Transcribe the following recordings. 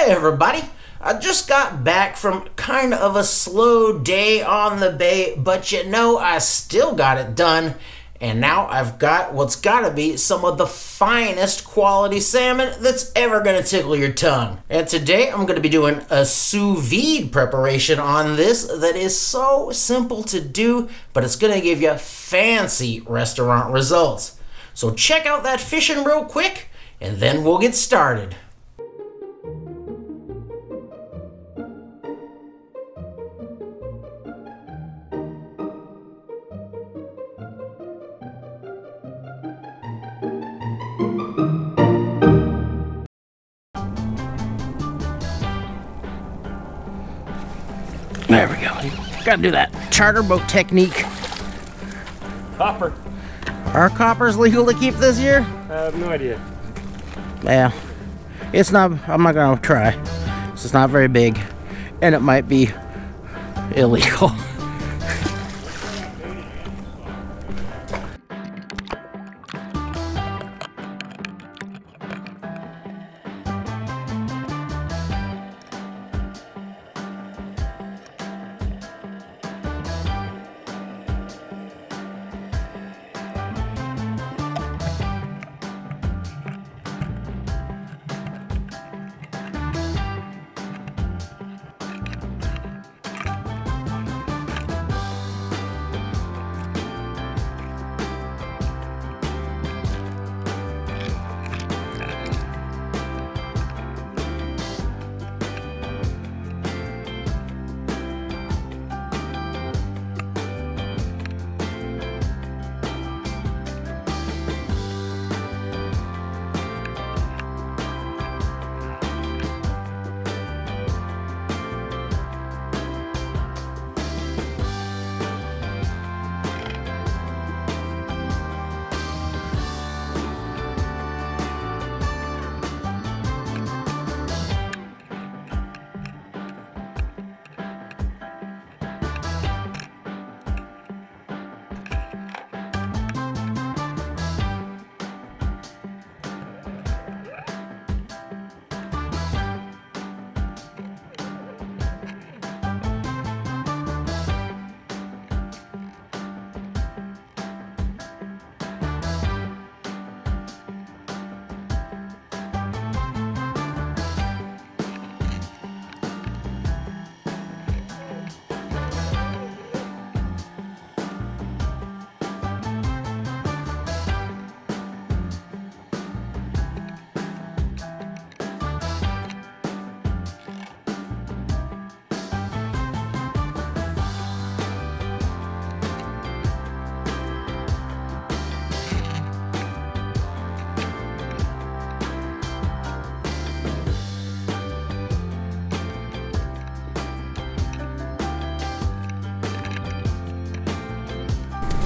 Hey everybody, I just got back from kind of a slow day on the bay, but you know I still got it done. And now I've got what's gotta be some of the finest quality salmon that's ever gonna tickle your tongue. And today I'm gonna be doing a sous vide preparation on this that is so simple to do, but it's gonna give you fancy restaurant results. So check out that fishing real quick, and then we'll get started. There we go. Gotta do that charter boat technique. Copper. Are coppers legal to keep this year? I have no idea. Yeah. It's not, I'm not gonna try. It's just not very big. And it might be illegal.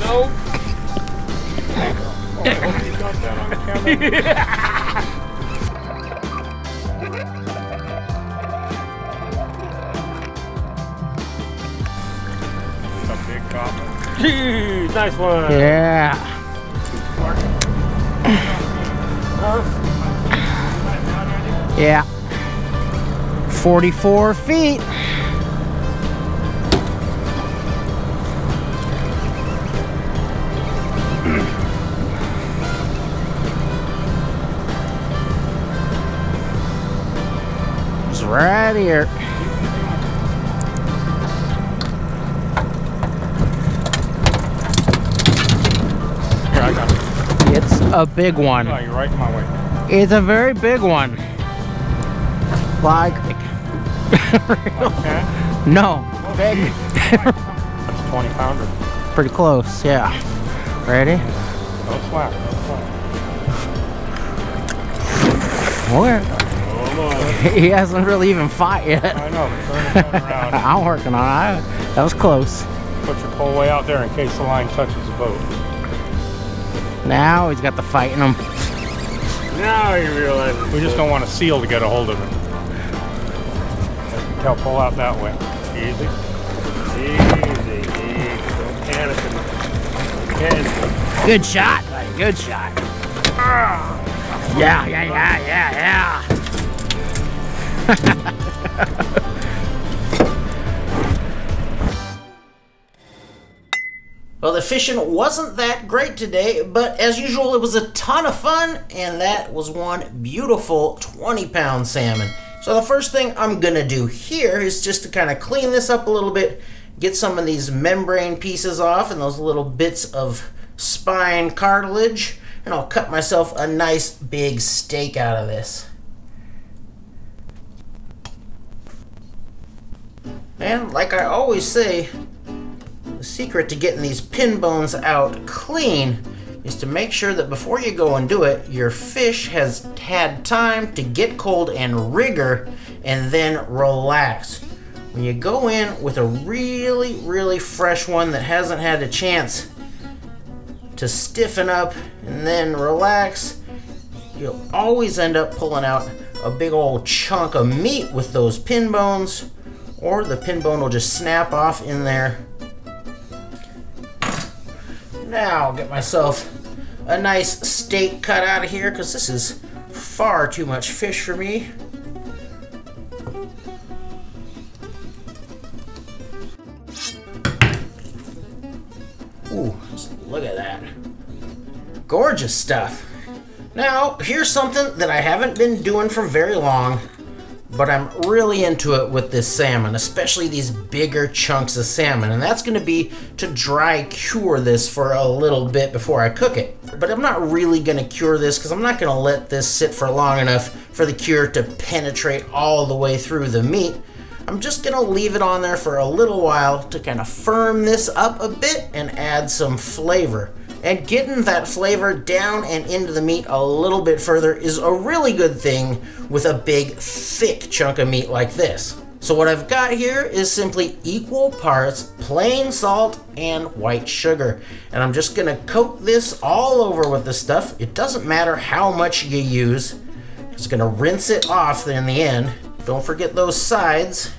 No. You got that on camera. Some big copper. Jeez, nice one. Yeah. Yeah. 44 feet. It's right here. Here, I got it. It's a big one. Oh, you're right in my way. It's a very big one. Like, no, big. That's 20 pounder. Pretty close, yeah. Ready? No slack, no slack. Okay. Oh, He hasn't really even fought yet. I know, but turn it around. I'm working on it. That was close. Put your pole way out there in case the line touches the boat. Now he's got the fight in him. Now you realize we just don't want a seal to get a hold of it. Tell, pull out that way. Easy. Easy, easy. Don't panic. Don't panic. Good shot, buddy. Good shot. Yeah. Well, the fishing wasn't that great today, but as usual, it was a ton of fun, and that was one beautiful 20-pound salmon. So the first thing I'm gonna do here is just to kind of clean this up a little bit, get some of these membrane pieces off and those little bits of spine cartilage, and I'll cut myself a nice big steak out of this. And like I always say, the secret to getting these pin bones out clean is to make sure that before you go and do it, your fish has had time to get cold and rigor and then relax. When you go in with a really, really fresh one that hasn't had a chance to stiffen up and then relax, you'll always end up pulling out a big old chunk of meat with those pin bones, or the pin bone will just snap off in there. Now I'll get myself a nice steak cut out of here because this is far too much fish for me. Ooh, just look at that. Gorgeous stuff. Now, here's something that I haven't been doing for very long, but I'm really into it with this salmon, especially these bigger chunks of salmon, and that's gonna be to dry cure this for a little bit before I cook it. But I'm not really gonna cure this because I'm not gonna let this sit for long enough for the cure to penetrate all the way through the meat. I'm just gonna leave it on there for a little while to kind of firm this up a bit and add some flavor. And getting that flavor down and into the meat a little bit further is a really good thing with a big, thick chunk of meat like this. So what I've got here is simply equal parts plain salt and white sugar. And I'm just gonna coat this all over with the stuff. It doesn't matter how much you use. Just gonna rinse it off in the end. Don't forget those sides.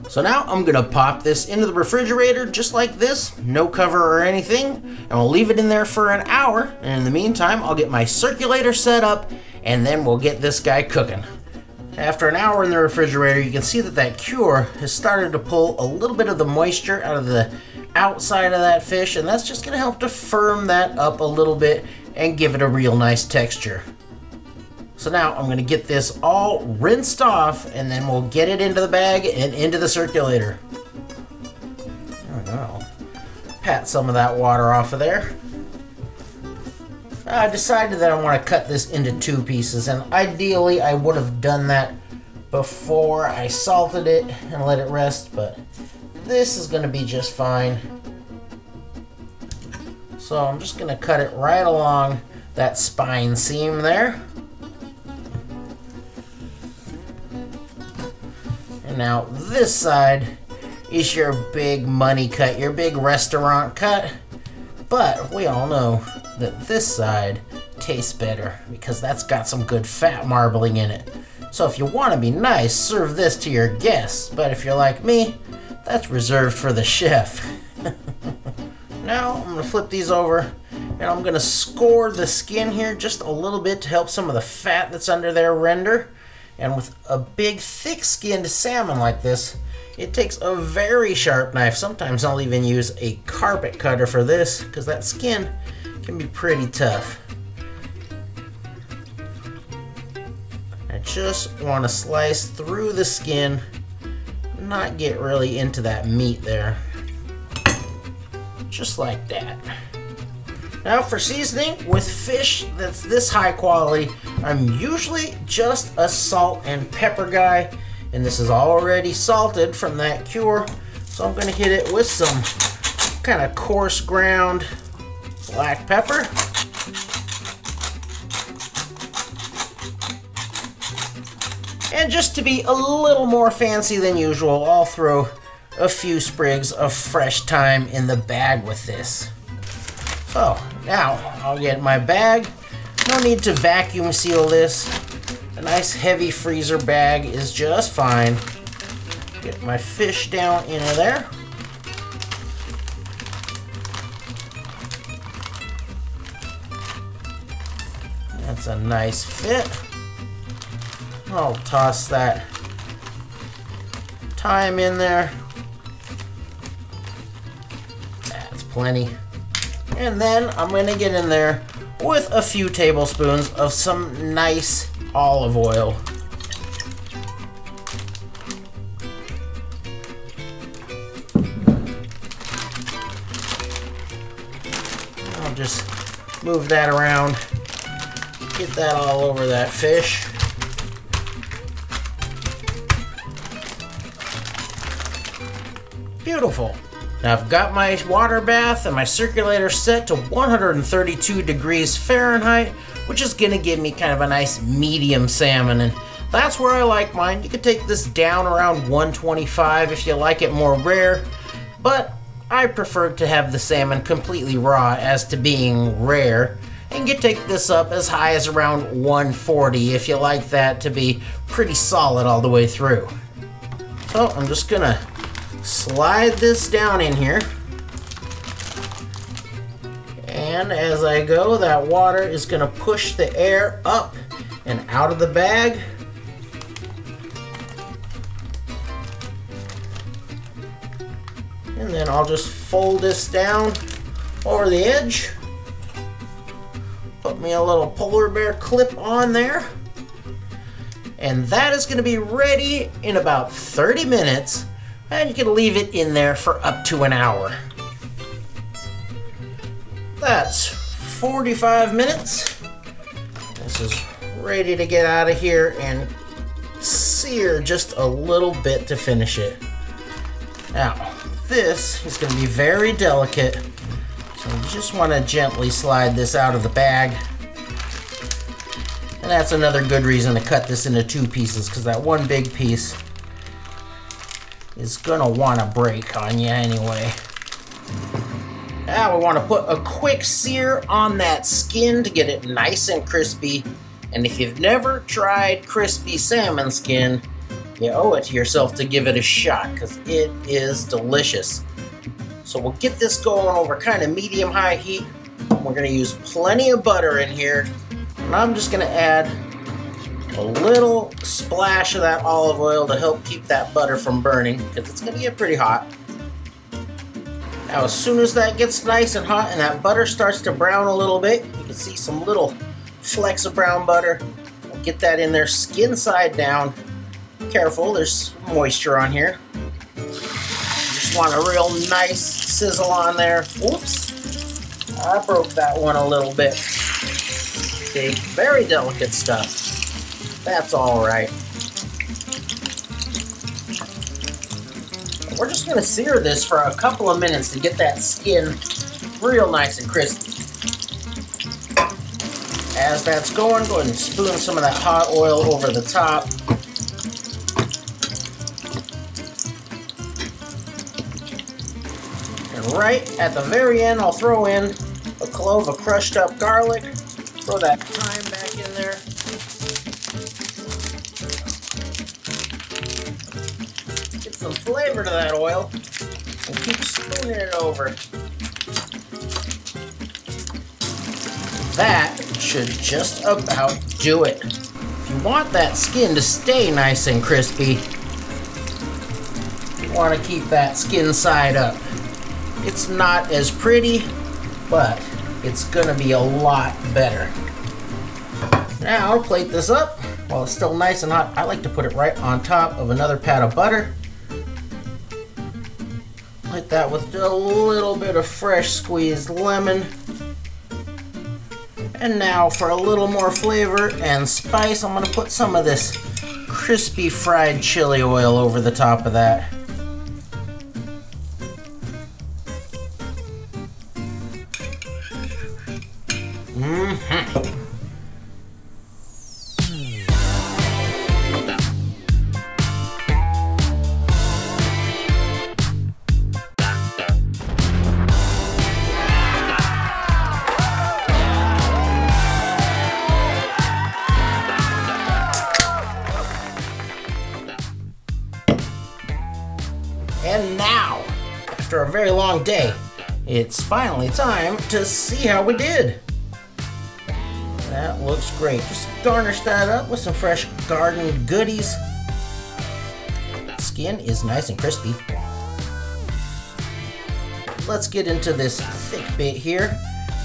So now I'm gonna pop this into the refrigerator just like this, no cover or anything, and we'll leave it in there for an hour. And in the meantime, I'll get my circulator set up and then we'll get this guy cooking. After an hour in the refrigerator, you can see that that cure has started to pull a little bit of the moisture out of the outside of that fish, and that's just gonna help to firm that up a little bit and give it a real nice texture. So now I'm gonna get this all rinsed off and then we'll get it into the bag and into the circulator. There we go. Pat some of that water off of there. I decided that I want to cut this into 2 pieces, and ideally I would have done that before I salted it and let it rest, but this is gonna be just fine. So I'm just gonna cut it right along that spine seam there. And now this side is your big money cut, your big restaurant cut. But we all know that this side tastes better because that's got some good fat marbling in it. So if you want to be nice, serve this to your guests. But if you're like me, that's reserved for the chef. Now I'm going to flip these over and I'm going to score the skin here just a little bit to help some of the fat that's under there render. And with a big, thick-skinned salmon like this, it takes a very sharp knife. Sometimes I'll even use a carpet cutter for this because that skin can be pretty tough. I just want to slice through the skin, not get really into that meat there. Just like that. Now for seasoning, with fish that's this high quality, I'm usually just a salt and pepper guy, and this is already salted from that cure, so I'm gonna hit it with some kind of coarse ground black pepper. And just to be a little more fancy than usual, I'll throw a few sprigs of fresh thyme in the bag with this. So now I'll get my bag. No need to vacuum seal this. A nice heavy freezer bag is just fine. Get my fish down into there. That's a nice fit. I'll toss that thyme in there. That's plenty. And then I'm going to get in there with a few tablespoons of some nice olive oil. I'll just move that around, get that all over that fish. Beautiful. Now I've got my water bath and my circulator set to 132 degrees Fahrenheit, which is gonna give me kind of a nice medium salmon, and that's where I like mine. You could take this down around 125 if you like it more rare, but I prefer to have the salmon completely raw as to being rare, and you take this up as high as around 140 if you like that to be pretty solid all the way through. So I'm just gonna slide this down in here, and as I go, that water is gonna push the air up and out of the bag. And then I'll just fold this down over the edge. Put me a little polar bear clip on there. And that is going to be ready in about 30 minutes. And you can leave it in there for up to an hour. That's 45 minutes. This is ready to get out of here and sear just a little bit to finish it. Now, this is going to be very delicate, so you just want to gently slide this out of the bag. And that's another good reason to cut this into two pieces, because that one big piece is going to want to break on you anyway. Now we want to put a quick sear on that skin to get it nice and crispy. And if you've never tried crispy salmon skin, you owe it to yourself to give it a shot, because it is delicious. So we'll get this going over kind of medium-high heat. We're going to use plenty of butter in here. And I'm just going to add a little splash of that olive oil to help keep that butter from burning, because it's going to get pretty hot. Now as soon as that gets nice and hot and that butter starts to brown a little bit, you can see some little flecks of brown butter. We'll get that in there skin side down. Careful, there's moisture on here. Just want a real nice sizzle on there. Whoops, I broke that one a little bit. Okay, very delicate stuff. That's all right. We're just gonna sear this for a couple of minutes to get that skin real nice and crispy. As that's going, go ahead and spoon some of that hot oil over the top. And right at the very end, I'll throw in a clove of crushed up garlic. Throw that thyme back in there. Get some flavor to that oil. And keep spooning it over. That should just about do it. If you want that skin to stay nice and crispy, you want to keep that skin side up. It's not as pretty, but it's gonna be a lot better. Now I'll plate this up while it's still nice and hot. I like to put it right on top of another pat of butter. Like that with a little bit of fresh squeezed lemon. And now for a little more flavor and spice, I'm gonna put some of this crispy fried chili oil over the top of that. And now, after a very long day, it's finally time to see how we did. That looks great. Just garnish that up with some fresh garden goodies. Skin is nice and crispy. Let's get into this thick bit here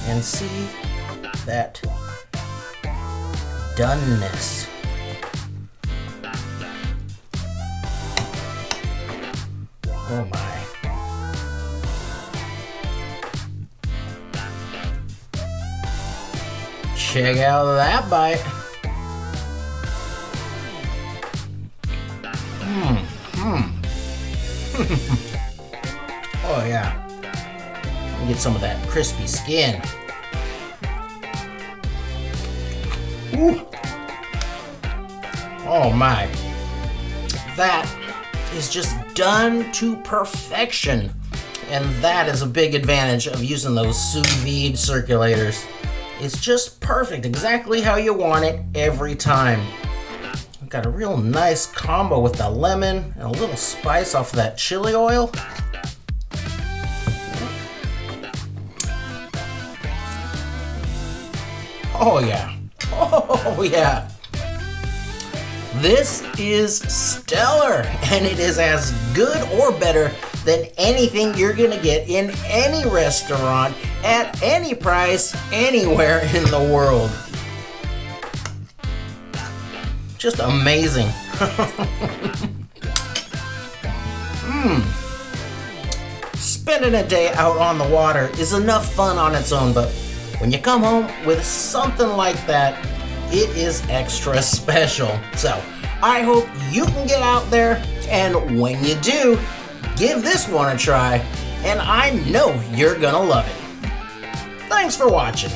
and see that doneness. Oh my. Check out that bite. Oh yeah. Get some of that crispy skin. Ooh. Oh my. That is just done to perfection. And that is a big advantage of using those sous vide circulators. It's just perfect, exactly how you want it every time. I've got a real nice combo with the lemon and a little spice off of that chili oil. Oh yeah, oh yeah. This is stellar, and it is as good or better than anything you're gonna get in any restaurant at any price anywhere in the world. Just amazing. Spending a day out on the water is enough fun on its own, but when you come home with something like that, it is extra special. So I hope you can get out there, and when you do, give this one a try, and I know you're gonna love it. Thanks for watching.